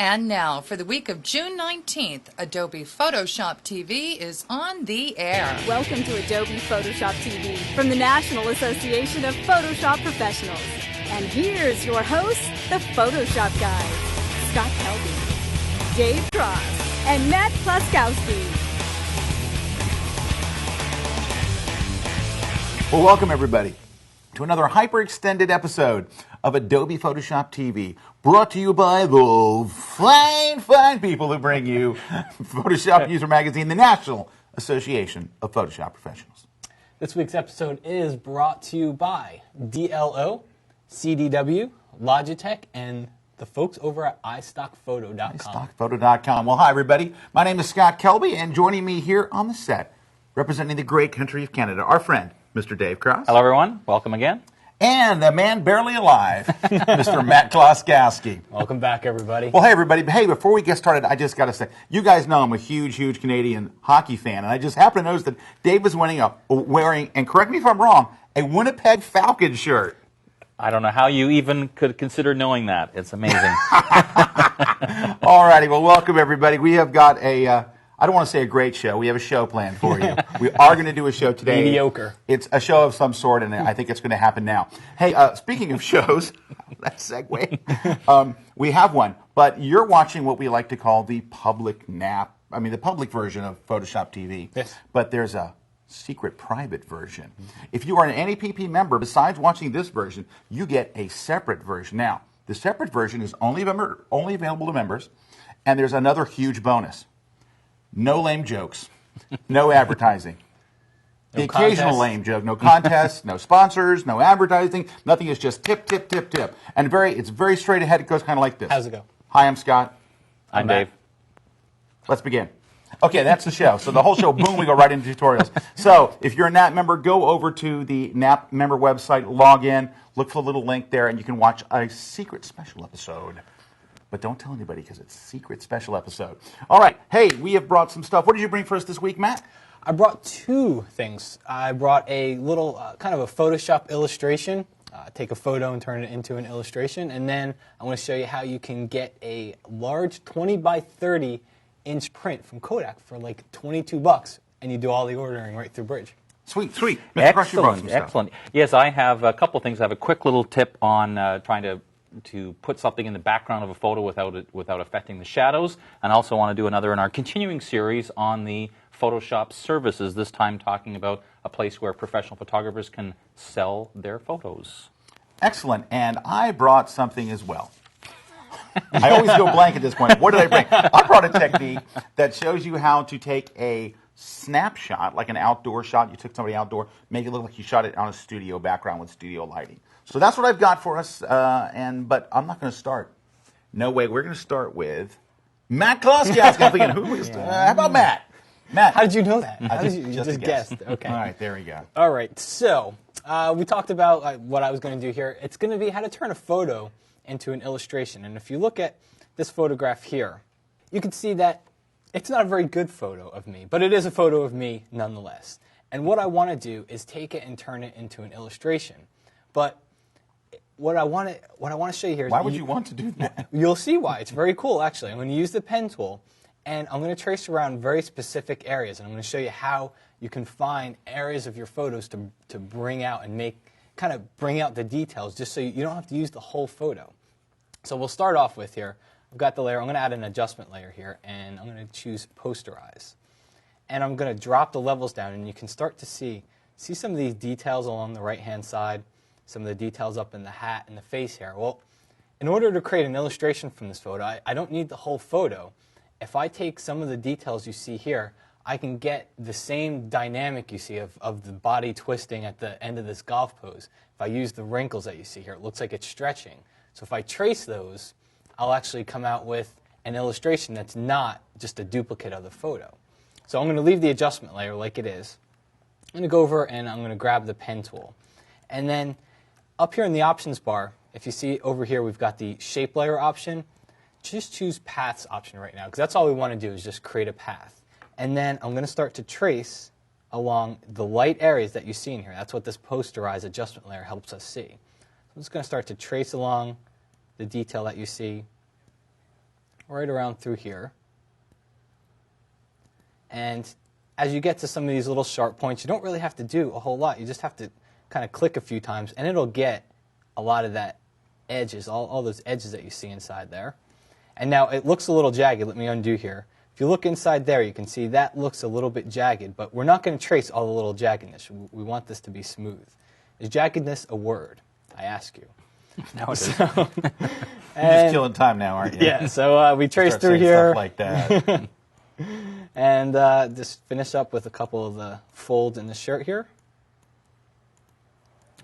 And now, for the week of June 19th, Adobe Photoshop TV is on the air. Welcome to Adobe Photoshop TV from the National Association of Photoshop Professionals. And here's your hosts, the Photoshop guys, Scott Kelby, Dave Cross, and Matt Plaskowski. Well, welcome everybody to another hyper-extended episode of Adobe Photoshop TV, brought to you by the fine people who bring you Photoshop User Magazine, the National Association of Photoshop Professionals. This week's episode is brought to you by DLO, CDW, Logitech, and the folks over at iStockPhoto.com. iStockPhoto.com. Well, hi everybody. My name is Scott Kelby, and joining me here on the set, representing the great country of Canada, our friend, Mr. Dave Cross. Hello, everyone. Welcome again. And the man barely alive, Mr. Matt Plaskowski. Welcome back, everybody. Well, hey, everybody. Hey, before we get started, I just got to say, you guys know I'm a huge Canadian hockey fan, and I just happened to notice that Dave was wearing, and correct me if I'm wrong, a Winnipeg Falcons shirt. I don't know how you even could consider knowing that. It's amazing. All righty. Well, welcome, everybody. We have got I don't want to say a great show. We have a show planned for you. We are going to do a show today. Mediocre. It's a show of some sort, and I think it's going to happen now. Hey, speaking of shows, that segue, we have one. But you're watching what we like to call the public the public version of Photoshop TV. Yes. But there's a secret private version. If you are an NAPP member, besides watching this version, you get a separate version. Now, the separate version is only available to members, and there's another huge bonus. No lame jokes, no advertising. The occasional lame joke, no contests, no sponsors, no advertising, nothing. Is just tip. And it's very straight ahead. It goes kind of like this. How's it go? Hi, I'm Scott. I'm Dave. Let's begin. Okay, that's the show. So the whole show, boom, we go right into tutorials. So if you're a NAP member, go over to the NAP member website, log in, look for the little link there, and you can watch a secret special episode. But don't tell anybody because it's a secret special episode. All right. Hey, we have brought some stuff. What did you bring for us this week, Matt? I brought two things. I brought a little kind of a Photoshop illustration. Take a photo and turn it into an illustration. And then I want to show you how you can get a large 20 by 30 inch print from Kodak for like $22. And you do all the ordering right through Bridge. Sweet. Mr. Crush, you brought some stuff. Excellent. Yes, I have a couple things. I have a quick little tip on trying to put something in the background of a photo without affecting the shadows, and also want to do another in our continuing series on the Photoshop services, this time talking about a place where professional photographers can sell their photos. Excellent, and I brought something as well. I always go blank at this point. What did I bring? I brought a technique that shows you how to take a snapshot, like an outdoor shot. You took somebody outdoor, make it look like you shot it on a studio background with studio lighting. So that's what I've got for us, but I'm not going to start. No way. We're going to start with Matt Plaskowski. I'm thinking, who is how about Matt? Matt. How did you know that? I just guessed. Okay. All right, there we go. All right, so we talked about what I was going to do here. It's going to be how to turn a photo into an illustration. And if you look at this photograph here, you can see that it's not a very good photo of me, but it is a photo of me nonetheless. And what I want to do is take it and turn it into an illustration. But what I want to show you here is... Why would you want to do that? You'll see why. It's very cool, actually. I'm going to use the pen tool, and I'm going to trace around very specific areas, and I'm going to show you how you can find areas of your photos to bring out and bring out the details, just so you don't have to use the whole photo. So we'll start off with here. I've got the layer. I'm going to add an adjustment layer here, and I'm going to choose Posterize. And I'm going to drop the levels down, and you can start to see some of these details along the right-hand side, some of the details up in the hat and the face here. Well, in order to create an illustration from this photo, I don't need the whole photo. If I take some of the details you see here, I can get the same dynamic you see of the body twisting at the end of this golf pose. If I use the wrinkles that you see here, it looks like it's stretching. So if I trace those, I'll actually come out with an illustration that's not just a duplicate of the photo. So I'm going to leave the adjustment layer like it is. I'm going to go over and I'm going to grab the pen tool. And then up here in the options bar, if you see over here, we've got the shape layer option. Just choose paths option right now, because that's all we want to do is just create a path. And then I'm going to start to trace along the light areas that you see in here. That's what this Posterize adjustment layer helps us see. So I'm just going to start to trace along the detail that you see right around through here. And as you get to some of these little sharp points, you don't really have to do a whole lot. You just have to kind of click a few times, and it'll get a lot of that edges, all those edges that you see inside there. And now it looks a little jagged. Let me undo here. If you look inside there, you can see that looks a little bit jagged, but we're not going to trace all the little jaggedness. We want this to be smooth. Is jaggedness a word? I ask you. No, it is. You're just killing time now, aren't you? Yeah, so we trace Start through saying here. stuff like that. And just finish up with a couple of the folds in the shirt here.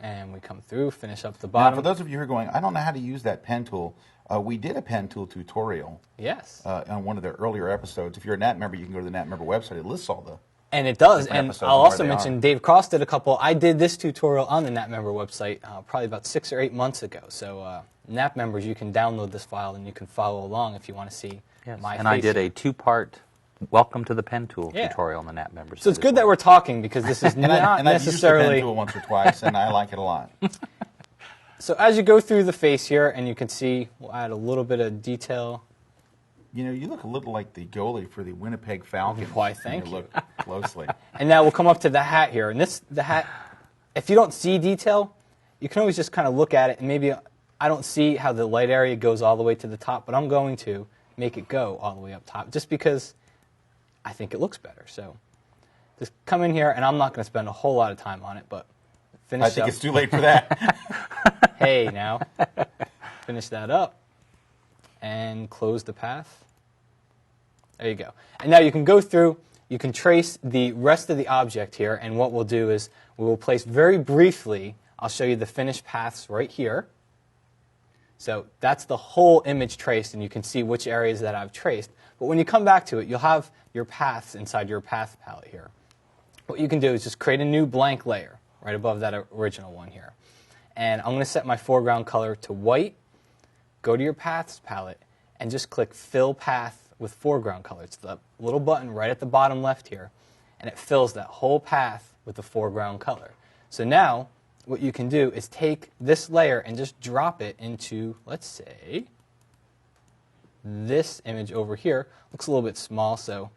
And we come through, finish up the Now, bottom. for those of you who are going, I don't know how to use that pen tool. We did a pen tool tutorial Yes. on one of the earlier episodes. If you're a NAT member, you can go to the NAT member website. It lists all the... And it does. different And episodes I'll and also where they mention are. Dave Cross did a couple. I did this tutorial on the NAT member website probably about 6 or 8 months ago. So NAT members, you can download this file and you can follow along if you want to see my And I face did here. a 2-part Welcome to the Pen Tool Yeah. tutorial on the NAT members. So it's good that we're talking because this is not I've used the pen necessarily... tool once or twice, and I like it a lot. So as you go through the face here, and you can see, we'll add a little bit of detail. You know, you look a little like the goalie for the Winnipeg Falcons. Why, when thank you. Look closely. And now we'll come up to the hat here. And the hat, if you don't see detail, you can always just kind of look at it. And maybe I don't see how the light area goes all the way to the top, but I'm going to make it go all the way up top just because I think it looks better. So just come in here, and I'm not going to spend a whole lot of time on it, but finish I think up. it's too late for that. Hey, now. Finish that up and close the path. There you go. And now you can go through, you can trace the rest of the object here, and what we'll do is we will place very briefly, I'll show you the finished paths right here. So that's the whole image traced, and you can see which areas that I've traced. But when you come back to it, you'll have your paths inside your path palette here. What you can do is just create a new blank layer right above that original one here. And I'm going to set my foreground color to white, go to your Paths palette, and just click Fill Path with Foreground Color. It's the little button right at the bottom left here, and it fills that whole path with the foreground color. So now, what you can do is take this layer and just drop it into, let's say, this image over here. Looks a little bit small, so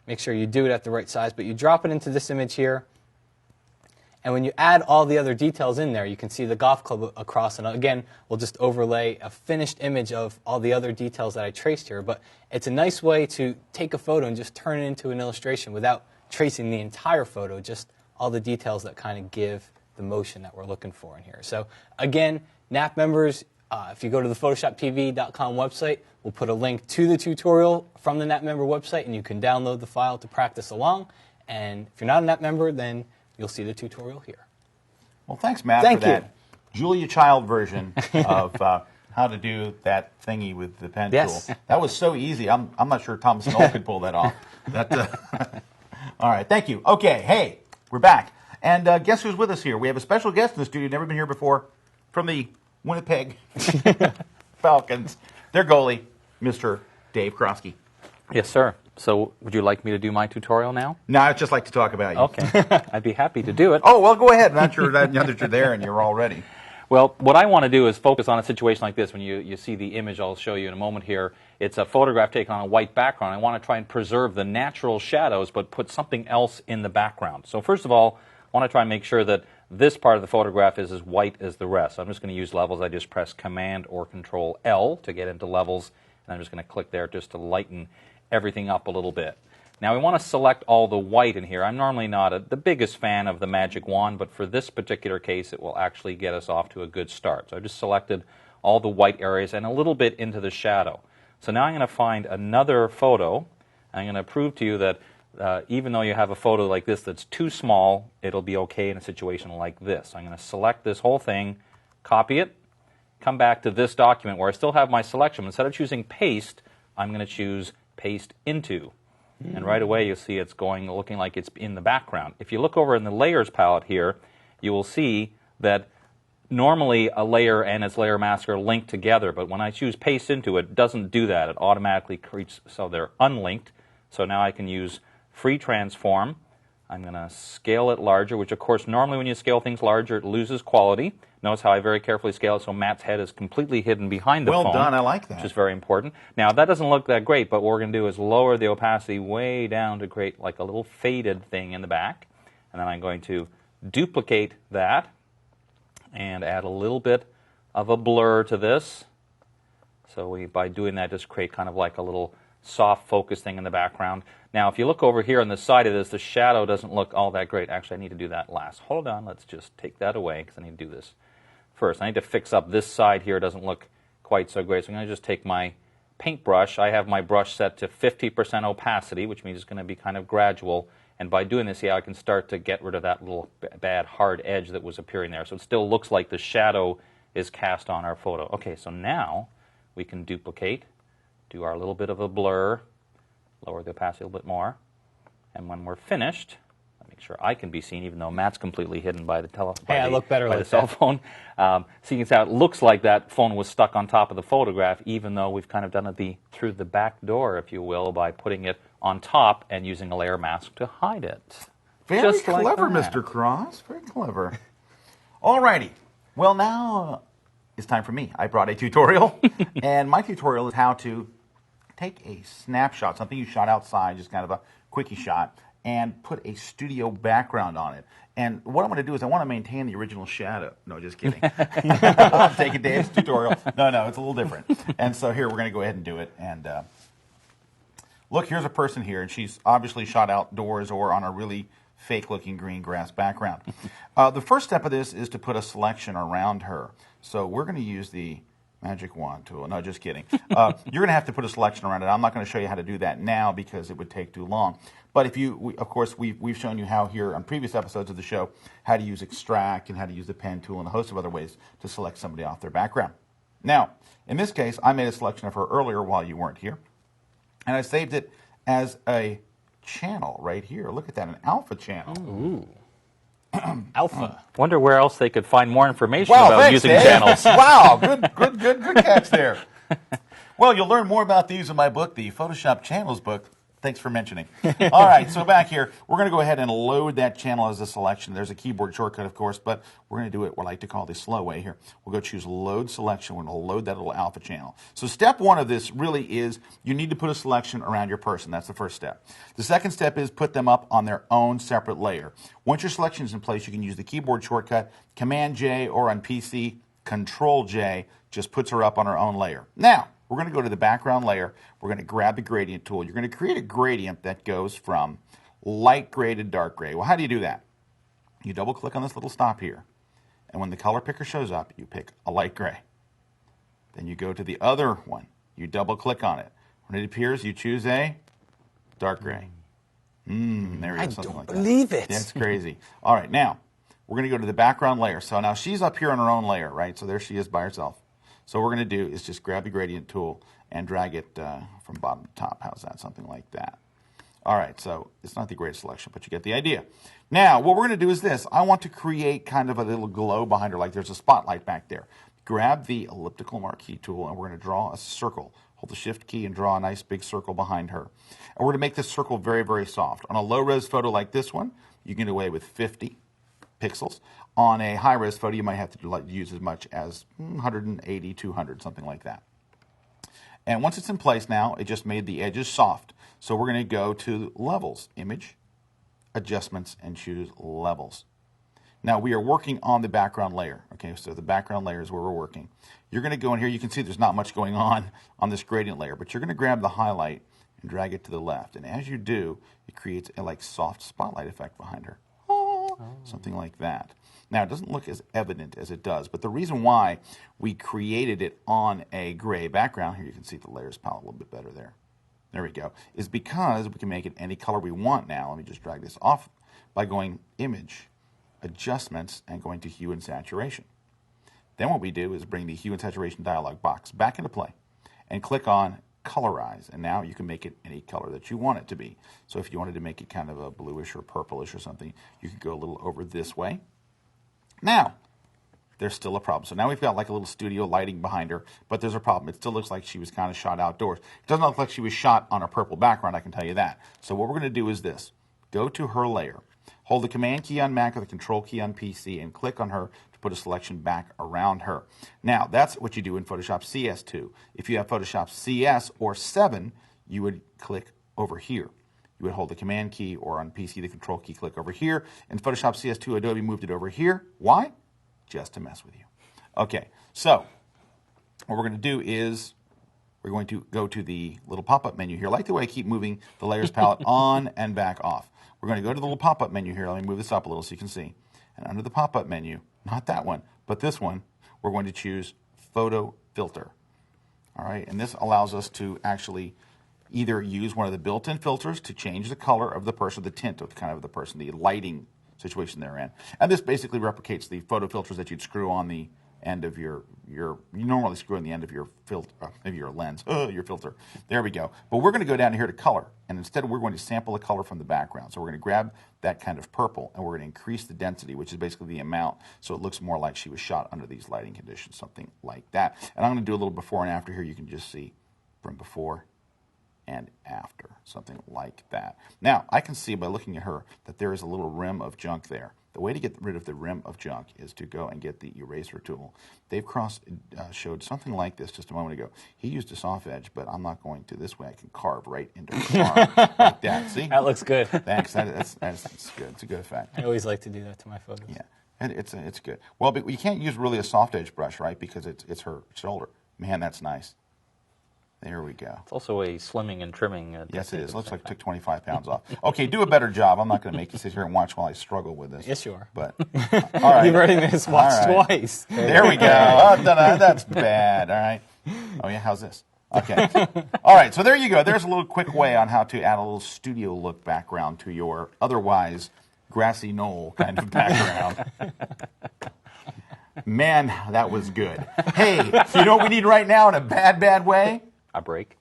make sure you do it at the right size, but you drop it into this image here. And when you add all the other details in there, you can see the golf club across. And again, we'll just overlay a finished image of all the other details that I traced here. But it's a nice way to take a photo and just turn it into an illustration without tracing the entire photo, just all the details that kind of give the motion that we're looking for in here. So again, NAP members, if you go to the PHOTOSHOPTV.com website, we'll put a link to the tutorial from the NAP member website, and you can download the file to practice along. And if you're not a NAP member, then you'll see the tutorial here. Well, thanks, Matt, Thank for you. that Julia Child version of how to do that thingy with the pen Yes. tool. That was so easy. I'm not sure Thomas Knoll could pull that off. All right, thank you. Okay, hey, we're back. And guess who's with us here? We have a special guest in the studio, never been here before, from the Winnipeg Falcons. Their goalie, Mr. Dave Krosky. Yes, sir. So would you like me to do my tutorial now? No, I'd just like to talk about you. Okay. I'd be happy to do it. Oh, well, go ahead. Now that you're there and you're all ready. Well, what I want to do is focus on a situation like this. When you see the image I'll show you in a moment here, it's a photograph taken on a white background. I want to try and preserve the natural shadows, but put something else in the background. So first of all, I want to try and make sure that this part of the photograph is as white as the rest. So I'm just going to use levels. I just press Command or Control L to get into levels, and I'm just going to click there just to lighten everything up a little bit. Now we want to select all the white in here. I'm normally not the biggest fan of the magic wand, but for this particular case it will actually get us off to a good start. So I just selected all the white areas and a little bit into the shadow. So now I'm going to find another photo. I'm going to prove to you that even though you have a photo like this that's too small, it'll be okay in a situation like this. So I'm going to select this whole thing, copy it, come back to this document where I still have my selection. Instead of choosing paste, I'm going to choose paste into. And right away you'll see it's looking like it's in the background. If you look over in the layers palette here, you will see that normally a layer and its layer mask are linked together, but when I choose paste into it doesn't do that. It automatically creates, so they're unlinked. So now I can use free transform. I'm going to scale it larger, which of course normally when you scale things larger it loses quality, Notice how I very carefully scale it so Matt's head is completely hidden behind the phone. Well done, I like that. Which is very important. Now, that doesn't look that great, but what we're going to do is lower the opacity way down to create like a little faded thing in the back. And then I'm going to duplicate that and add a little bit of a blur to this. So we, by doing that, just create kind of like a little soft focus thing in the background. Now, if you look over here on the side of this, the shadow doesn't look all that great. Actually, I need to do that last. Hold on, let's just take that away because I need to do this first. I need to fix up this side here. It doesn't look quite so great. So I'm going to just take my paintbrush. I have my brush set to 50% opacity, which means it's going to be kind of gradual. And by doing this, I can start to get rid of that little bad hard edge that was appearing there. So it still looks like the shadow is cast on our photo. Okay, so now we can duplicate, do our little bit of a blur, lower the opacity a little bit more, and when we're finished, make sure I can be seen, even though Matt's completely hidden by the telephone. Hey, I look better by like the cell that. phone. So you can see how it looks like that phone was stuck on top of the photograph, even though we've kind of done it through the back door, if you will, by putting it on top and using a layer mask to hide it. Very Just like clever, that. Mr. Cross. Very clever. All righty. Well, now it's time for me. I brought a tutorial, and my tutorial is how to take a snapshot, something you shot outside, just kind of a quickie shot, and put a studio background on it. And what I'm going to do is I want to maintain the original shadow. No, just kidding. I'm taking Dave's tutorial. No, it's a little different. And so here, we're going to go ahead and do it. And look, here's a person here, and she's obviously shot outdoors or on a really fake-looking green grass background. The first step of this is to put a selection around her. So we're going to use the magic wand tool. No, just kidding. You're going to have to put a selection around it. I'm not going to show you how to do that now because it would take too long. But if you, of course, we've shown you how here on previous episodes of the show, how to use extract and how to use the pen tool and a host of other ways to select somebody off their background. Now, in this case, I made a selection of her earlier while you weren't here. And I saved it as a channel right here. Look at that, an alpha channel. Ooh. Alpha. Wonder where else they could find more information Wow, about thanks, using Dave. channels. Wow, good catch there. Well, you'll learn more about these in my book, the Photoshop Channels book. Thanks for mentioning. All right, so back here, we're going to go ahead and load that channel as a selection. There's a keyboard shortcut, of course, but we're going to do it what I like to call the slow way here. We'll go choose Load Selection. We're going to load that little alpha channel. So step one of this really is you need to put a selection around your person. That's the first step. The second step is put them up on their own separate layer. Once your selection is in place, you can use the keyboard shortcut, Command-J, or on PC, Control-J, just puts her up on her own layer. Now, we're going to go to the background layer. We're going to grab the gradient tool. You're going to create a gradient that goes from light gray to dark gray. Well, how do you do that? You double click on this little stop here. And when the color picker shows up, you pick a light gray. Then you go to the other one. You double click on it. When it appears, you choose a dark gray. There we go, something like that. I don't believe it. That's crazy. All right, now we're going to go to the background layer. So now she's up here on her own layer, right? So there she is by herself. So what we're going to do is just grab the gradient tool and drag it from bottom to top. How's that? Something like that. All right, so it's not the greatest selection, but you get the idea. Now, what we're going to do is this. I want to create kind of a little glow behind her, like there's a spotlight back there. Grab the elliptical marquee tool, and we're going to draw a circle. Hold the Shift key and draw a nice big circle behind her. And we're going to make this circle very, very soft. On a low-res photo like this one, you can get away with 50 pixels. On a high-res photo, you might have to use as much as 180, 200, something like that. And once it's in place now, it just made the edges soft. So we're going to go to Levels, Image, Adjustments, and choose Levels. Now we are working on the background layer. Okay, so the background layer is where we're working. You're going to go in here. You can see there's not much going on this gradient layer, but you're going to grab the highlight and drag it to the left. And as you do, it creates a like soft spotlight effect behind her. Something like that. Now, it doesn't look as evident as it does, but the reason why we created it on a gray background, here you can see the layers palette a little bit better there. There we go, is because we can make it any color we want now. Let me just drag this off by going Image, Adjustments, and going to Hue and Saturation. Then what we do is bring the Hue and Saturation dialog box back into play and click on Colorize, and now you can make it any color that you want it to be. So if you wanted to make it kind of a bluish or purplish or something, you could go a little over this way. Now, there's still a problem. So now we've got like a little studio lighting behind her, but there's a problem. It still looks like she was kind of shot outdoors. It doesn't look like she was shot on a purple background, I can tell you that. So what we're going to do is this. Go to her layer. Hold the Command key on Mac or the Control key on PC and click on her to put a selection back around her. Now, that's what you do in Photoshop CS2. If you have Photoshop CS or 7, you would click over here. You would hold the Command key, or on PC, the Control key, click over here. In Photoshop CS2, Adobe moved it over here. Why? Just to mess with you. Okay, so what we're going to do is we're going to go to the little pop-up menu here. I like the way I keep moving the layers palette on and back off. We're going to go to the little pop-up menu here. Let me move this up a little so you can see. And under the pop-up menu, not that one, but this one, we're going to choose Photo Filter. All right, and this allows us to actually either use one of the built-in filters to change the color of the person, the tint of kind of the person, the lighting situation they're in. And this basically replicates the photo filters that you'd screw on the end of you normally screw on the end of your filter, maybe your lens, your filter. There we go. But we're going to go down here to color, and instead we're going to sample the color from the background. So we're going to grab that kind of purple, and we're going to increase the density, which is basically the amount, so it looks more like she was shot under these lighting conditions, something like that. And I'm going to do a little before and after here. You can just see from before and after, something like that. Now, I can see by looking at her that there is a little rim of junk there. The way to get rid of the rim of junk is to go and get the eraser tool. Dave Cross showed something like this just a moment ago. He used a soft edge, but I'm not going to. This way I can carve right into the arm like that. See? That looks good. Thanks. That's good. It's a good effect. I always like to do that to my photos. Yeah, and it's good. Well, but you can't use really a soft edge brush, right? Because it's her shoulder. Man, that's nice. There we go. It's also a slimming and trimming. Yes, it is. Looks like it took 25 pounds off. Okay, do a better job. I'm not going to make you sit here and watch while I struggle with this. Yes, you are. But all right. You've already made us watch right. twice. There we go. Oh, that's bad. All right. Oh, yeah, how's this? Okay. All right, so there you go. There's a little quick way on how to add a little studio look background to your otherwise grassy knoll kind of background. Man, that was good. Hey, you know what we need right now in a bad way? A break.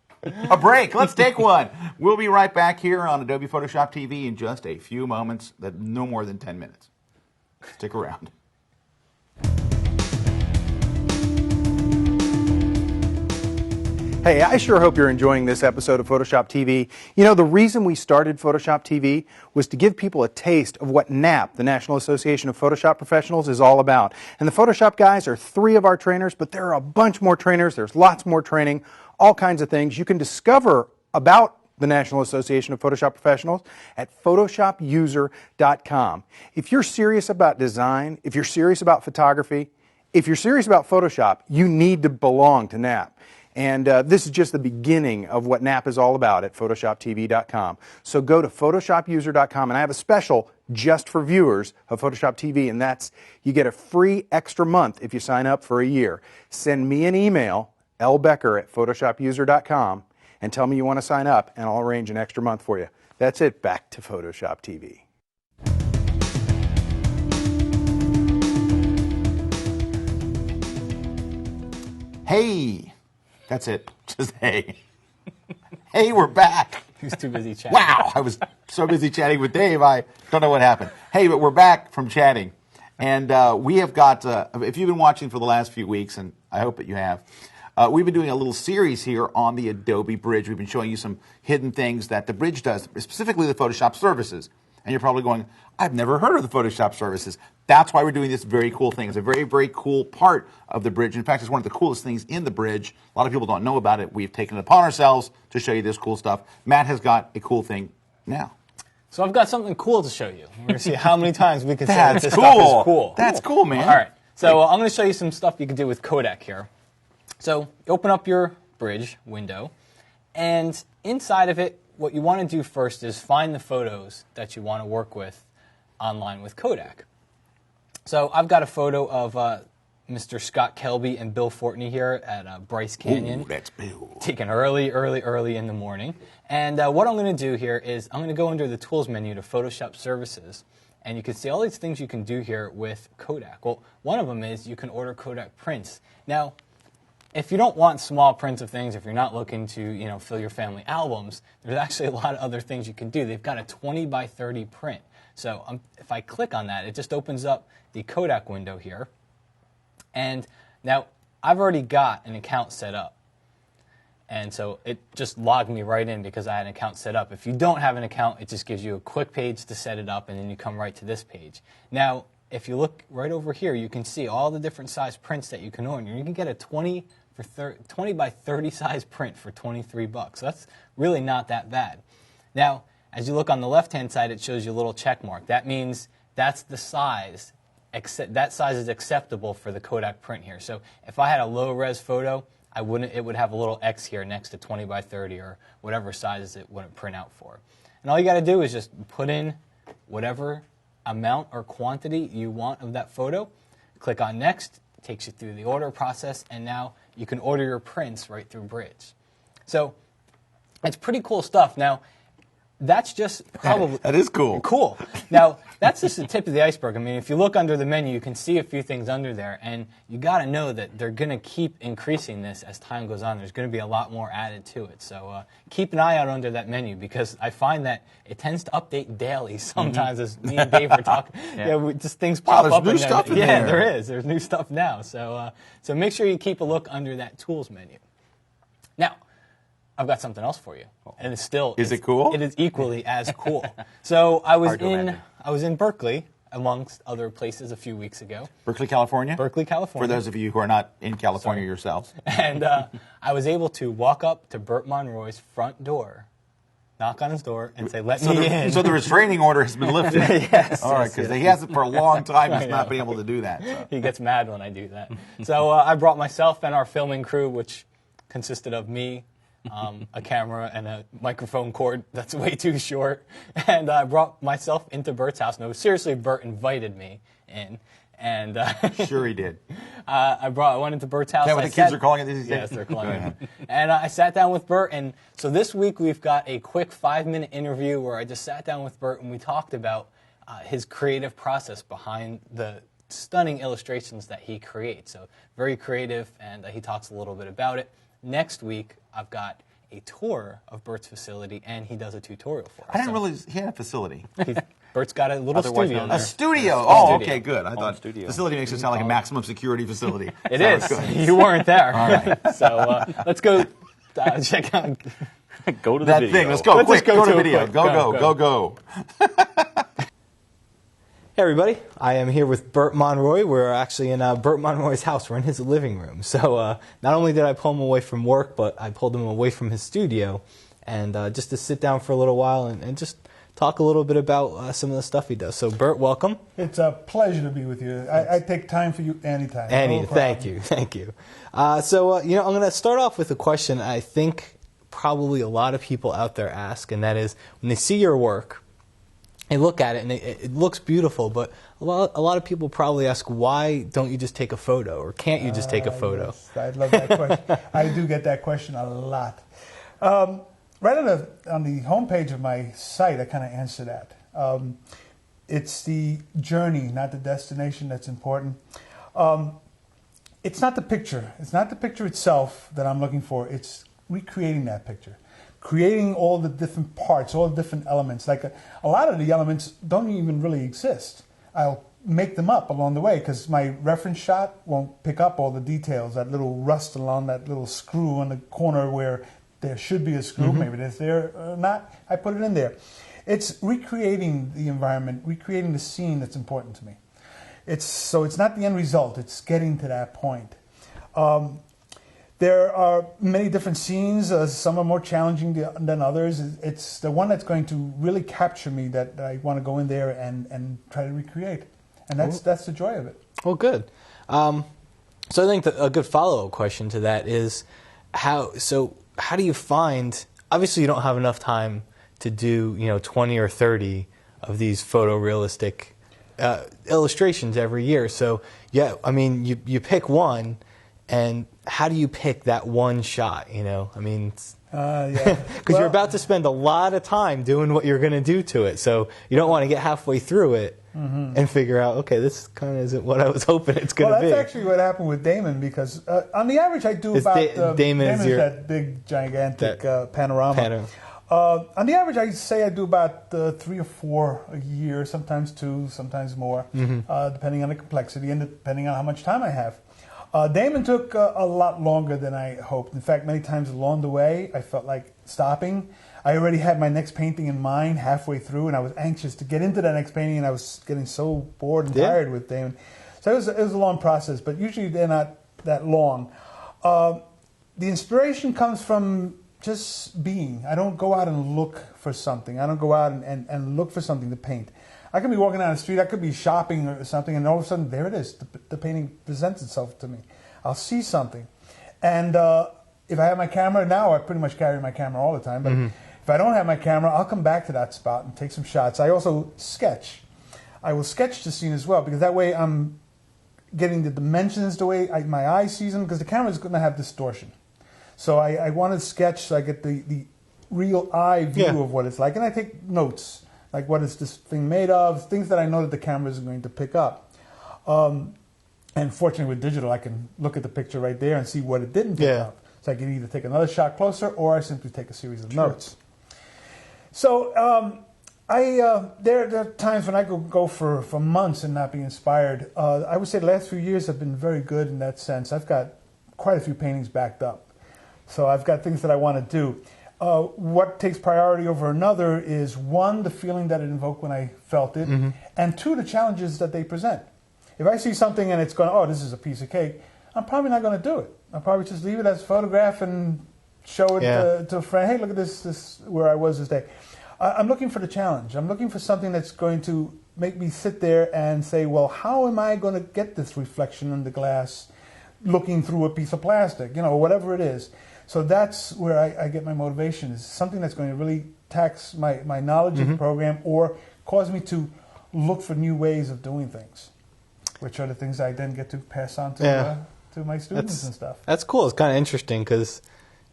A break. Let's take one. We'll be right back here on Adobe Photoshop TV in just a few moments, no more than 10 minutes. Stick around. Hey, I sure hope you're enjoying this episode of Photoshop TV. You know, the reason we started Photoshop TV was to give people a taste of what NAP, the National Association of Photoshop Professionals, is all about. And the Photoshop guys are 3 of our trainers, but there are a bunch more trainers. There's lots more training, all kinds of things. You can discover about the National Association of Photoshop Professionals at PHOTOSHOPuser.com. If you're serious about design, if you're serious about photography, if you're serious about Photoshop, you need to belong to NAP. And this is just the beginning of what NAP is all about at PhotoshopTV.com. So go to PhotoshopUser.com, and I have a special just for viewers of Photoshop TV, and that's you get a free extra month if you sign up for a year. Send me an email, lbecker@PhotoshopUser.com, and tell me you want to sign up, and I'll arrange an extra month for you. That's it. Back to Photoshop TV. Hey. That's it. Just hey. Hey, we're back. He was too busy chatting. Wow, I was so busy chatting with Dave, I don't know what happened. Hey, but we're back from chatting. And we have got, if you've been watching for the last few weeks, and I hope that you have, we've been doing a little series here on the Adobe Bridge. We've been showing you some hidden things that the Bridge does, specifically the Photoshop services. And you're probably going, I've never heard of the Photoshop services. That's why we're doing this very cool thing. It's a very, very cool part of the Bridge. In fact, it's one of the coolest things in the Bridge. A lot of people don't know about it. We've taken it upon ourselves to show you this cool stuff. Matt has got a cool thing now. So I've got something cool to show you. We're going to see how many times we can say That's that this cool. stuff is cool. That's cool, man. All right. So I'm going to show you some stuff you can do with Kodak here. So open up your Bridge window, and inside of it, what you want to do first is find the photos that you want to work with online with Kodak. So I've got a photo of Mr. Scott Kelby and Bill Fortney here at Bryce Canyon. Ooh, that's Bill. Taken early in the morning. And what I'm going to do here is I'm going to go under the Tools menu to Photoshop Services. And you can see all these things you can do here with Kodak. Well, one of them is you can order Kodak prints. Now, if you don't want small prints of things, if you're not looking to, fill your family albums, there's actually a lot of other things you can do. They've got a 20 by 30 print. So if I click on that, it just opens up the Kodak window here. And now I've already got an account set up. And so it just logged me right in because I had an account set up. If you don't have an account, it just gives you a quick page to set it up, and then you come right to this page. Now, if you look right over here, you can see all the different size prints that you can order. You can get a 20 by 30 size print for $23. So that's really not that bad. Now, as you look on the left-hand side, it shows you a little check mark. That means that's the size. That size is acceptable for the Kodak print here. So if I had a low-res photo, it would have a little X here next to 20 by 30 or whatever sizes it wouldn't print out for. And all you got to do is just put in whatever amount or quantity you want of that photo, click on Next, it takes you through the order process, and now you can order your prints right through Bridge. So it's pretty cool stuff. Now, that's just probably... That is cool. Cool. Now, that's just the tip of the iceberg. I mean, if you look under the menu, you can see a few things under there, and you got to know that they're going to keep increasing this as time goes on. There's going to be a lot more added to it. So keep an eye out under that menu, because I find that it tends to update daily sometimes, as me and Dave were talking. Just things pop up. There's new stuff in there. Yeah, there is. There's new stuff now. So, so make sure you keep a look under that Tools menu. Now, I've got something else for you, and it's still... Is it cool? It is equally as cool. So I was in Berkeley, amongst other places, a few weeks ago. Berkeley, California? Berkeley, California. For those of you who are not in California yourselves. And I was able to walk up to Burt Monroy's front door, knock on his door, and say, "Let me in." So the restraining order has been lifted. Yes. All right, because he hasn't for a long time. He's not been able to do that. So. He gets mad when I do that. So I brought myself and our filming crew, which consisted of me, a camera, and a microphone cord that's way too short. And I brought myself into Bert's house. No, seriously, Bert invited me in. And Sure he did. I went into Bert's house. Is that what the kids are calling it these days? Yes, they're calling it. And I sat down with Bert. And so this week we've got a quick 5-minute interview where I just sat down with Bert and we talked about his creative process behind the stunning illustrations that he creates. So very creative, and he talks a little bit about it. Next week, I've got a tour of Bert's facility, and he does a tutorial for us. I didn't realize he had a facility. Bert's got a little Otherwise studio. known There. A studio. Oh, Studio. okay, good. I thought studio. facility makes it sound like a maximum security facility. It is. You weren't there. All right. So let's go check out. Go to the That video. thing. Let's go. Let's Quick, just go to to it video. quick. Go. Hey everybody, I am here with Burt Monroy. We're actually in Burt Monroy's house. We're in his living room. So not only did I pull him away from work, but I pulled him away from his studio, and just to sit down for a little while and just talk a little bit about some of the stuff he does. So Burt, welcome. It's a pleasure to be with you. I take time for you anytime. No Thank you. So I'm going to start off with a question I think probably a lot of people out there ask, and that is, when they see your work, they look at it and it looks beautiful, but a lot of people probably ask, why don't you just take a photo, or can't you just take a photo? Yes, I love that question. I do get that question a lot. Right on the homepage of my site, I kind of answer that. It's the journey, not the destination, that's important. It's not the picture. It's not the picture itself that I'm looking for. It's recreating that picture. Creating all the different parts, all the different elements. Like a lot of the elements don't even really exist. I'll make them up along the way because my reference shot won't pick up all the details. That little rust along that little screw on the corner where there should be a screw, maybe it's there or not, I put it in there. It's recreating the environment, recreating the scene that's important to me. So it's not the end result, it's getting to that point. There are many different scenes. Some are more challenging than others. It's the one that's going to really capture me that I want to go in there and try to recreate. And that's the joy of it. Well, good. So I think a good follow-up question to that is, how do you find, obviously you don't have enough time to do 20 or 30 of these photorealistic illustrations every year. So yeah, I mean, you pick one, and how do you pick that one shot? Yeah. Because you're about to spend a lot of time doing what you're going to do to it. So you don't want to get halfway through it and figure out, okay, this kind of isn't what I was hoping it's going to be. Well, that's actually what happened with Damon, because on the average I do Damon's that big, gigantic panorama. On the average, I say I do about 3 or 4 a year, sometimes 2, sometimes more, depending on the complexity and depending on how much time I have. Damon took a lot longer than I hoped. In fact, many times along the way, I felt like stopping. I already had my next painting in mind halfway through, and I was anxious to get into that next painting, and I was getting so bored and tired with Damon. So it was a long process, but usually they're not that long. The inspiration comes from just being. I don't go out and look for something. I don't go out and look for something to paint. I could be walking down the street, I could be shopping or something, and all of a sudden, there it is. The painting presents itself to me. I'll see something. And if I have my camera, now I pretty much carry my camera all the time, but if I don't have my camera, I'll come back to that spot and take some shots. I also sketch. I will sketch the scene as well, because that way I'm getting the dimensions the way my eye sees them, because the camera is going to have distortion. So I want to sketch so I get the real eye view of what it's like, and I take notes. Like, what is this thing made of? Things that I know that the camera is going to pick up. And fortunately with digital, I can look at the picture right there and see what it didn't pick up. So I can either take another shot closer, or I simply take a series of notes. So there are times when I go for months and not be inspired. I would say the last few years have been very good in that sense. I've got quite a few paintings backed up. So I've got things that I want to do. What takes priority over another is, one, the feeling that it invoked when I felt it, and two, the challenges that they present. If I see something and it's going, oh, this is a piece of cake, I'm probably not going to do it. I'll probably just leave it as a photograph and show it to a friend. Hey, look at this where I was this day. I'm looking for the challenge. I'm looking for something that's going to make me sit there and say, well, how am I going to get this reflection in the glass looking through a piece of plastic, whatever it is. So that's where I get my motivation, is something that's going to really tax my knowledge of the program, or cause me to look for new ways of doing things, which are the things I then get to pass on to my students and stuff. That's cool. It's kind of interesting, because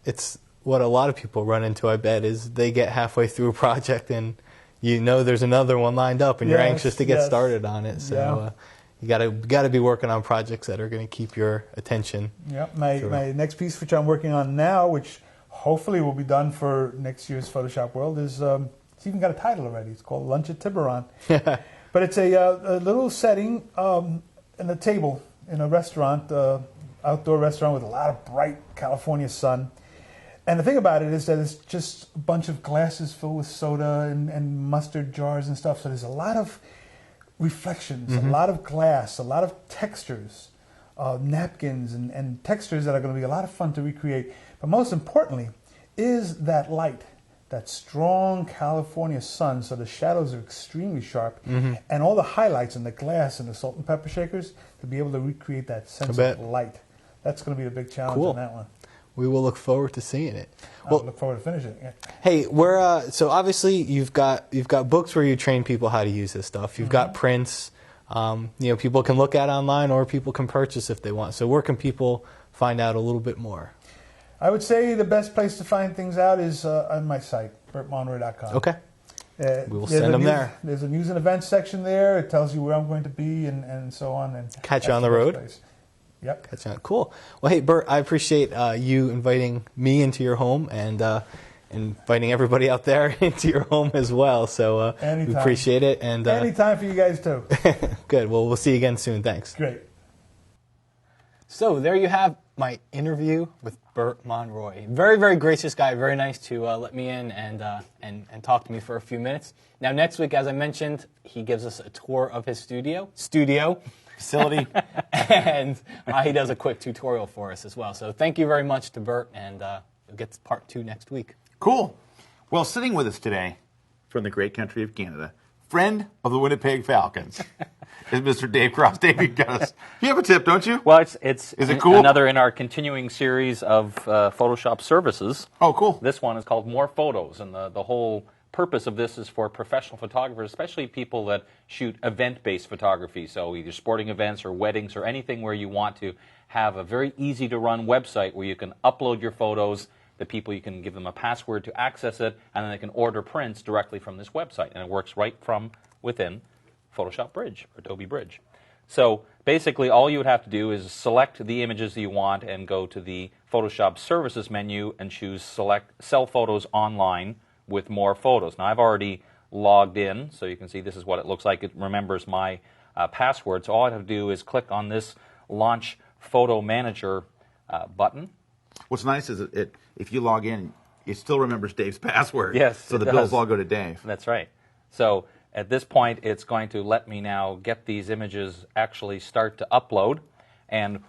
it's what a lot of people run into, I bet, is they get halfway through a project and there's another one lined up, and you're anxious to get started on it. So you gotta be working on projects that are going to keep your attention. Yep. My next piece, which I'm working on now, which hopefully will be done for next year's Photoshop World, is it's even got a title already. It's called Lunch at Tiburon. But it's a little setting in a table in a restaurant, outdoor restaurant with a lot of bright California sun. And the thing about it is that it's just a bunch of glasses filled with soda and mustard jars and stuff. So there's a lot of reflections, a lot of glass, a lot of textures, napkins and textures that are going to be a lot of fun to recreate. But most importantly is that light, that strong California sun, so the shadows are extremely sharp, and all the highlights in the glass and the salt and pepper shakers, to be able to recreate that sense of light. That's going to be a big challenge on that one. We will look forward to seeing it. Well, look forward to finishing it. Hey, so obviously you've got books where you train people how to use this stuff. You've got prints, people can look at online, or people can purchase if they want. So where can people find out a little bit more? I would say the best place to find things out is on my site, bertmonroy.com. Okay. We will send them there. There's a news and events section there. It tells you where I'm going to be and so on. And catch you on the road. Yep. Cool. Well, hey, Bert, I appreciate you inviting me into your home, and inviting everybody out there into your home as well. So we appreciate it. And anytime for you guys, too. Good. Well, we'll see you again soon. Thanks. Great. So there you have my interview with Bert Monroy. Very, very gracious guy. Very nice to let me in and talk to me for a few minutes. Now, next week, as I mentioned, he gives us a tour of his facility, and he does a quick tutorial for us as well. So thank you very much to Bert, and we'll get to part 2 next week. Cool. Well, sitting with us today from the great country of Canada, friend of the Winnipeg Falcons, is Mr. Dave Cross. Dave, you have a tip, don't you? Well, is it cool? Another in our continuing series of Photoshop services. Oh, cool. This one is called More Photos, and the whole purpose of this is for professional photographers, especially people that shoot event-based photography, so either sporting events or weddings or anything where you want to have a very easy-to-run website where you can upload your photos. The people, you can give them a password to access it, and then they can order prints directly from this website, and it works right from within Photoshop Bridge, or Adobe Bridge. So basically all you would have to do is select the images that you want and go to the Photoshop Services menu and choose Select Sell Photos Online with More Photos. Now I've already logged in, so you can see this is what it looks like. It remembers my password, so all I have to do is click on this Launch Photo Manager button. What's nice is if you log in, it still remembers Dave's password. Yes, so it the does. bills all go to Dave. That's right. So at this point, it's going to let me now get these images actually start to upload. And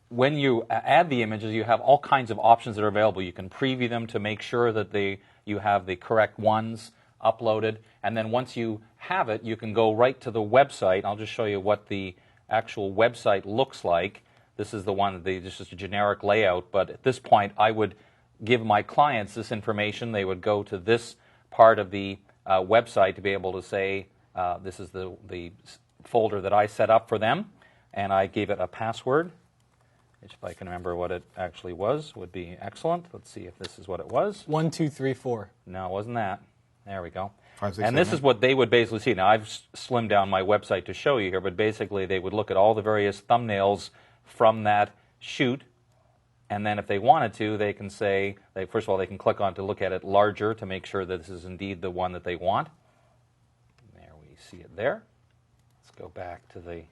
when you add the images, you have all kinds of options that are available. You can preview them to make sure that you have the correct ones uploaded. And then once you have it, you can go right to the website. I'll just show you what the actual website looks like. This is the one, this is a generic layout. But at this point, I would give my clients this information. They would go to this part of the website to be able to say, this is the folder that I set up for them. And I gave it a password, which if I can remember what it actually was, would be excellent. Let's see if this is what it was. 1, 2, 3, 4. No, it wasn't that. There we go. 5, 6, and 7, this 8. is what they would basically see. Now, I've slimmed down my website to show you here, but basically they would look at all the various thumbnails from that shoot, and then if they wanted to, they can say, first of all, they can click on to look at it larger to make sure that this is indeed the one that they want. There we see it there. Let's go back to the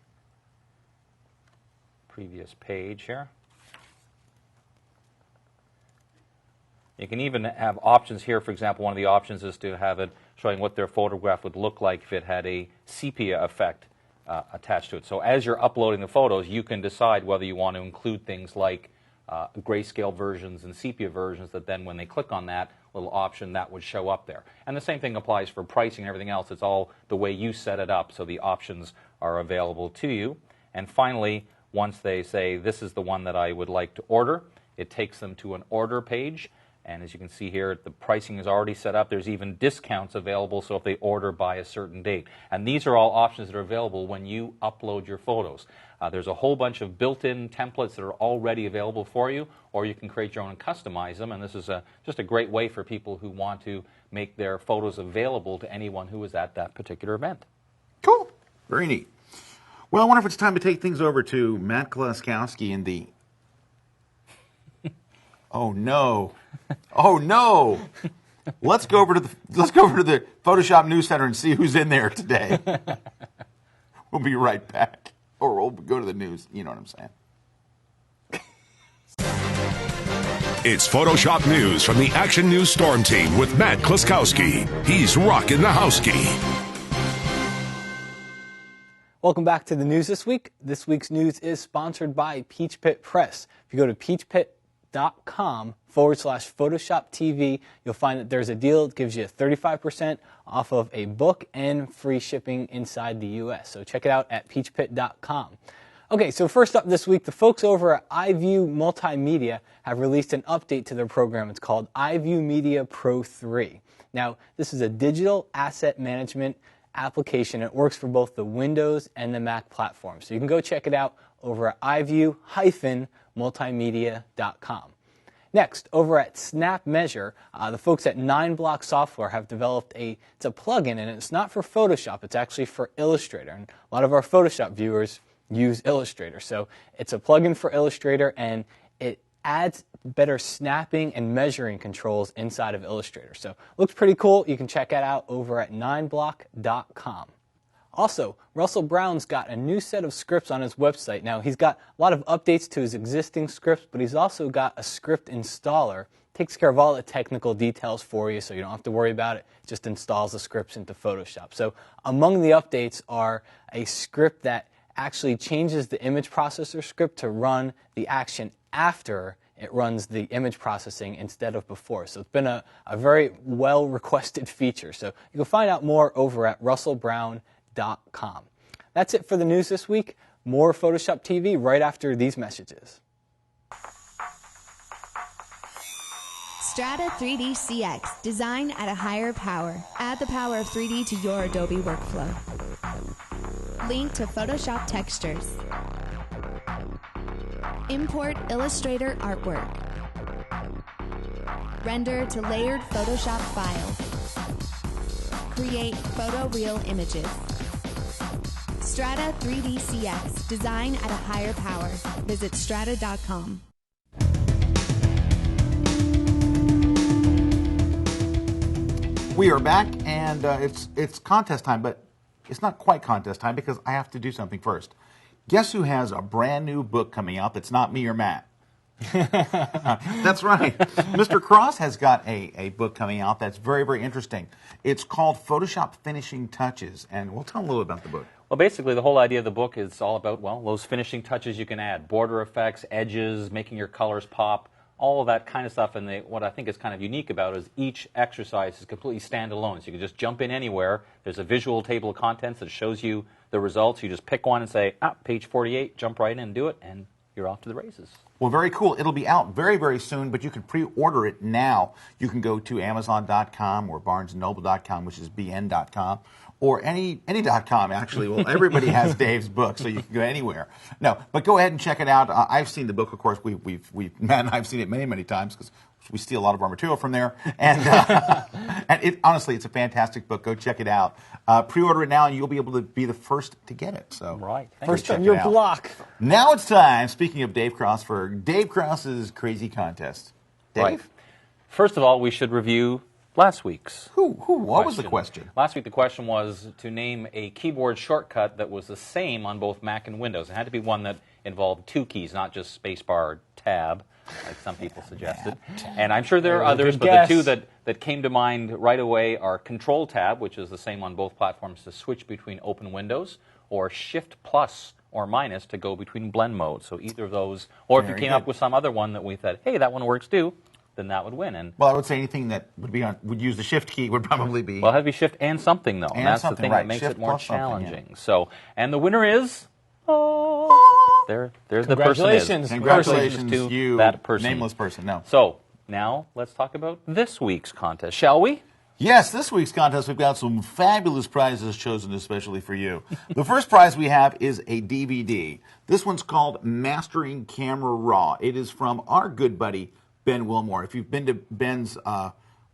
previous page here. You can even have options here. For example, one of the options is to have it showing what their photograph would look like if it had a sepia effect attached to it. So as you're uploading the photos, you can decide whether you want to include things like grayscale versions and sepia versions that then when they click on that little option, that would show up there. And the same thing applies for pricing and everything else. It's all the way you set it up, so the options are available to you. And finally, once they say, this is the one that I would like to order, it takes them to an order page. And as you can see here, the pricing is already set up. There's even discounts available, so if they order by a certain date. And these are all options that are available when you upload your photos. There's a whole bunch of built-in templates that are already available for you, or you can create your own and customize them. And this is just a great way for people who want to make their photos available to anyone who is at that particular event. Cool. Very neat. Well, I wonder if it's time to take things over to Matt Klaskowski in the... Oh, no. Oh, no. Let's go over to the Photoshop News Center and see who's in there today. We'll be right back. Or we'll go to the news. You know what I'm saying. It's Photoshop News from the Action News Storm Team with Matt Klaskowski. He's rocking the house-key. Welcome back to the news this week. This week's news is sponsored by Peach Pit Press. If you go to peachpit.com/PhotoshopTV, you'll find that there's a deal that gives you 35% off of a book and free shipping inside the U.S. So check it out at peachpit.com. Okay, so first up this week, the folks over at iView Multimedia have released an update to their program. It's called iView Media Pro 3. Now, this is a digital asset management application. It works for both the Windows and the Mac platform. So you can go check it out over at iView-multimedia.com. Next, over at Snap Measure, the folks at 9Block Software have developed it's a plugin, and it's not for Photoshop. It's actually for Illustrator. And a lot of our Photoshop viewers use Illustrator. So it's a plugin for Illustrator, and it adds better snapping and measuring controls inside of Illustrator. So looks pretty cool. You can check it out over at 9block.com. Also, Russell Brown's got a new set of scripts on his website. Now, he's got a lot of updates to his existing scripts, but he's also got a script installer. Takes care of all the technical details for you, so you don't have to worry about it. It just installs the scripts into Photoshop. So among the updates are a script that actually changes the image processor script to run the action after it runs the image processing instead of before. So it's been a very well-requested feature. So you can find out more over at russellbrown.com. That's it for the news this week. More Photoshop TV right after these messages. Strata 3D CX. Design at a higher power. Add the power of 3D to your Adobe workflow. Link to Photoshop textures. Import Illustrator artwork. Render to layered Photoshop files. Create photoreal images. Strata 3D CX. Design at a higher power. Visit strata.com. We are back, and it's contest time, but it's not quite contest time because I have to do something first. Guess who has a brand new book coming out that's not me or Matt? That's right. Mr. Cross has got a book coming out that's very, very interesting. It's called Photoshop Finishing Touches, and we'll tell them a little about the book. Well, basically, the whole idea of the book is all about, well, those finishing touches you can add, border effects, edges, making your colors pop, all of that kind of stuff. And what I think is kind of unique about it is each exercise is completely standalone. So you can just jump in anywhere. There's a visual table of contents that shows you the results. You just pick one and say, page 48, jump right in and do it, and you're off to the races. Well, very cool. It'll be out very, very soon, but you can pre-order it now. You can go to Amazon.com or BarnesandNoble.com, which is BN.com, or any .com, actually. Well, everybody has Dave's book, so you can go anywhere. No, but go ahead and check it out. I've seen the book, of course. Matt and I have seen it many, many times because we steal a lot of our material from there. And, and honestly, it's a fantastic book. Go check it out. Pre-order it now, and you'll be able to be the first to get it. So right. First on your block. Now it's time, speaking of Dave Cross, for Dave Cross's Crazy Contest. Dave? Right. First of all, we should review last week's What was the question? Last week the question was to name a keyboard shortcut that was the same on both Mac and Windows. It had to be one that involved two keys, not just spacebar or tab, like some people suggested. And I'm sure there are others, but the two that came to mind right away are Control Tab, which is the same on both platforms to switch between open windows, or Shift plus or minus to go between blend modes. So either of those, or if you came up with some other one that we thought, hey, that one works too, then that would win. And well, I would say anything that would use the Shift key would probably be. Well, it had to be Shift and something though, and that's the thing that makes Shift it more plus challenging. So, and the winner is. There's the person. Congratulations to you, that person. Nameless person. No. So now let's talk about this week's contest, shall we? Yes, this week's contest, we've got some fabulous prizes chosen especially for you. The first prize we have is a DVD. This one's called Mastering Camera Raw. It is from our good buddy, Ben Wilmore. If you've been to Ben's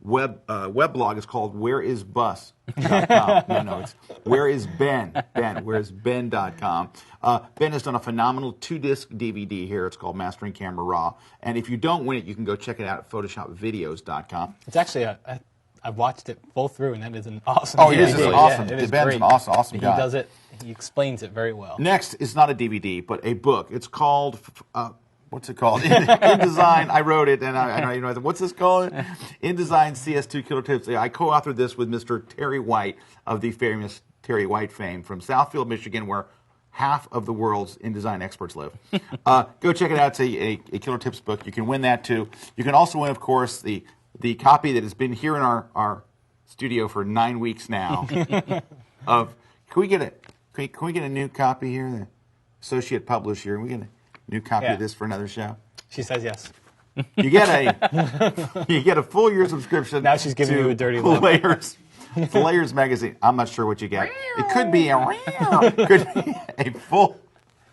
web blog, it's called whereisbus.com. No, it's whereisben. Ben, whereisben.com. Ben has done a phenomenal 2-disc DVD here. It's called Mastering Camera Raw. And if you don't win it, you can go check it out at photoshopvideos.com. It's actually I've watched it full through, and that is an awesome. Oh, it is awesome. Yeah, it is Ben's great. an awesome guy. He does it. He explains it very well. Next is not a DVD, but a book. It's called. What's it called? InDesign. I wrote it, and I know. What's this called? InDesign CS2 Killer Tips. I co-authored this with Mr. Terry White of the famous Terry White fame from Southfield, Michigan, where half of the world's InDesign experts live. Go check it out. It's a Killer Tips book. You can win that too. You can also win, of course, the copy that has been here in our studio for 9 weeks now. Can we get a new copy here? The associate publisher. Can we get a new copy of this for another show? She says yes. You get a full year subscription. Now she's giving you a dirty look. Layers magazine. I'm not sure what you get. It could be a full.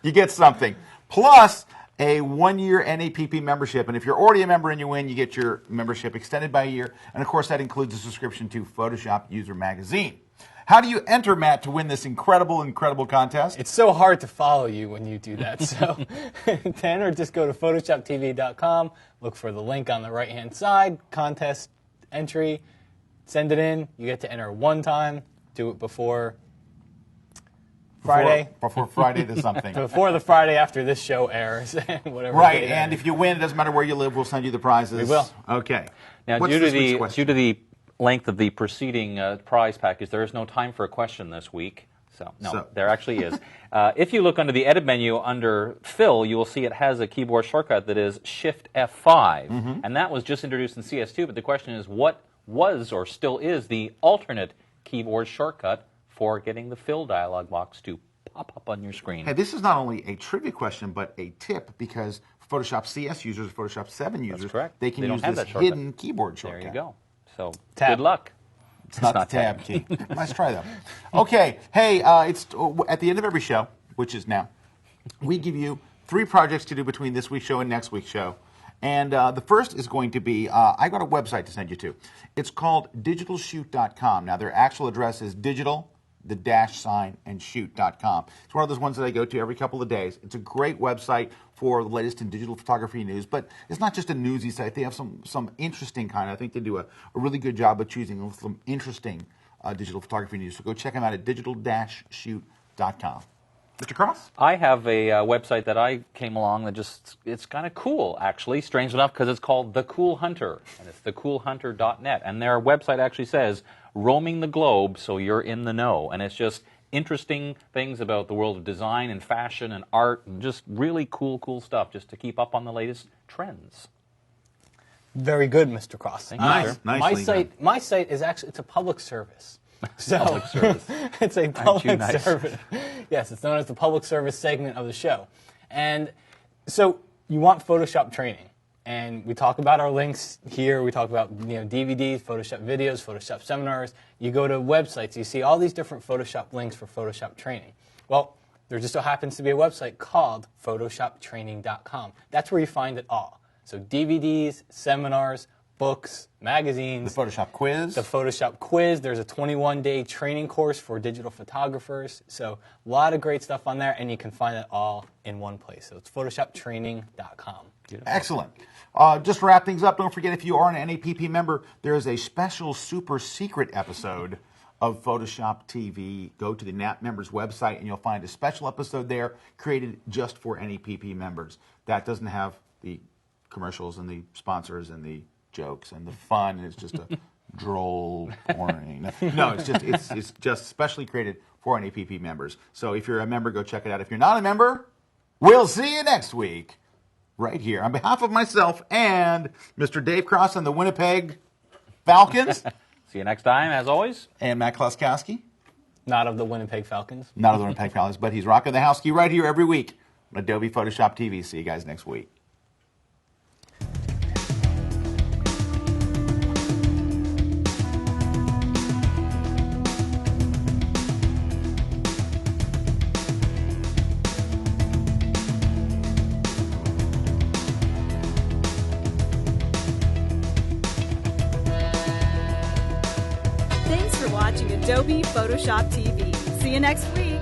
You get something plus a 1-year NAPP membership, and if you're already a member and you win, you get your membership extended by a year, and of course that includes a subscription to Photoshop User Magazine. How do you enter, Matt, to win this incredible contest? It's so hard to follow you when you do that. So to enter, just go to PhotoshopTV.com, look for the link on the right-hand side, contest entry, send it in. You get to enter one time. Do it before Friday. Before Friday to something. Before the Friday after this show airs. Whatever. Right, and if you win, it doesn't matter where you live, we'll send you the prizes. We will. Okay. Now, due to the length of the preceding prize package, there is no time for a question this week. So there actually is. If you look under the edit menu under Fill, you will see it has a keyboard shortcut that is Shift F5. And that was just introduced in CS2, but the question is, what was or still is the alternate keyboard shortcut for getting the Fill dialog box to pop up on your screen? Hey, this is not only a trivia question, but a tip, because Photoshop CS users, Photoshop 7 users, they can use this hidden keyboard shortcut. There you go. So good luck. It's not the tab key. Let's try that. Okay. Hey, it's at the end of every show, which is now, we give you 3 projects to do between this week's show and next week's show. And the first is going to be, I got a website to send you to. It's called digitalshoot.com. Now, their actual address is digital, the dash sign, and shoot.com. It's one of those ones that I go to every couple of days. It's a great website for the latest in digital photography news, but it's not just a newsy site. They have some interesting kind. I think they do a really good job of choosing some interesting digital photography news. So go check them out at digital-shoot.com. Mr. Cross? I have a website that I came along that it's kind of cool, actually, strange enough, because it's called The Cool Hunter, and it's thecoolhunter.net. And their website actually says, roaming the globe so you're in the know. And it's just interesting things about the world of design and fashion and art, and just really cool stuff, just to keep up on the latest trends. Very good, Mr. Cross. Nice. Nicely My site is actually, it's a public service. So, Public service. It's a public nice? service. Yes, it's known as the public service segment of the show. And so you want Photoshop training. And we talk about our links here. We talk about DVDs, Photoshop videos, Photoshop seminars. You go to websites. You see all these different Photoshop links for Photoshop training. Well, there just so happens to be a website called PhotoshopTraining.com. That's where you find it all. So DVDs, seminars, books, magazines. The Photoshop quiz. The Photoshop quiz. There's a 21-day training course for digital photographers. So a lot of great stuff on there, and you can find it all in one place. So it's PhotoshopTraining.com. Excellent. Just to wrap things up, don't forget, if you are an NAPP member, there is a special super secret episode of Photoshop TV. Go to the NAP members website, and you'll find a special episode there created just for NAPP members. That doesn't have the commercials and the sponsors and the jokes and the fun. It's just a droll, boring. No, it's just specially created for NAPP members. So if you're a member, go check it out. If you're not a member, we'll see you next week right here. On behalf of myself and Mr. Dave Cross and the Winnipeg Falcons. See you next time, as always. And Matt Kluskowski. Not of the Winnipeg Falcons. Not of the Winnipeg Falcons, but he's rocking the house key right here every week on Adobe Photoshop TV. See you guys next week. Thanks for watching Adobe Photoshop TV. See you next week.